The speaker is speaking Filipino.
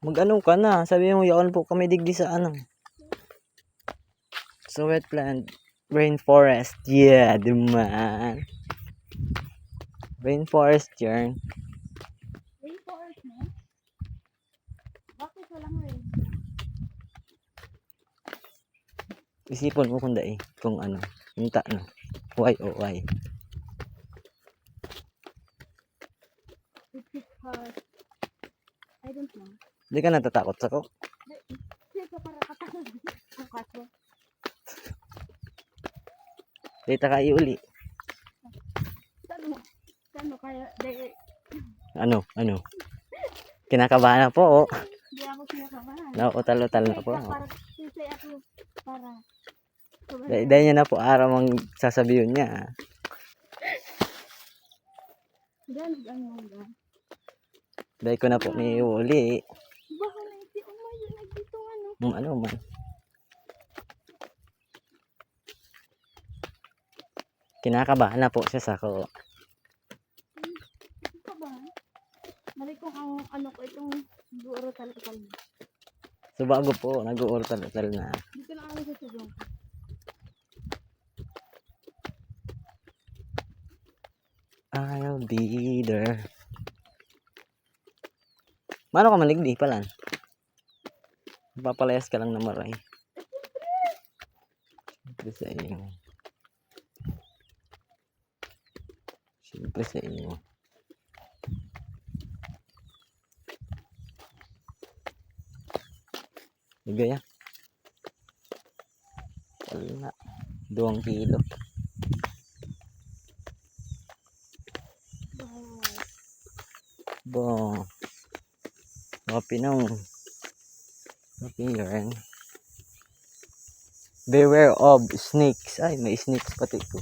Mag-ano ka na. Sabi mo, yaon po kami digdi sa ano. Sa wetland. Rainforest. Yeah, duman. Rainforest yarn. Rainforest mo? Bakit walang rain? Isipon mo kung dai. Kung ano. Hinta no. Why o why. It's because I don't know. Hindi ka natatakot sa ko. Siyempre para katakot ang kaso. Dita ka iuli. Saan mo kaya? Ano? Kinakabahan na po. Hindi ako kinakabahan. Nauutal-utal na po. Sisay ako para. Dahil niya na po araw ang sasabihin niya. Gan mo gan. Dahil ko na po may iuli. Baka na iti umayo na dito ano. Ano man. Kinakabahan na po siya sa ko. Kabahan? Mali kong ang ano ko itong buoro talaga. So bago po, nag-uurtal-utal na. Dito na ako sa subong. I'll be there. Mano ka maligdi pala? Papalayas ka lang na maray. Siyempre sa iyo. Siyempre sa iyo. Ligaya. Wala. 2 kilo. Bo. Happy nung. Happy yarn. Beware of snakes. Ay, may snakes pati ko.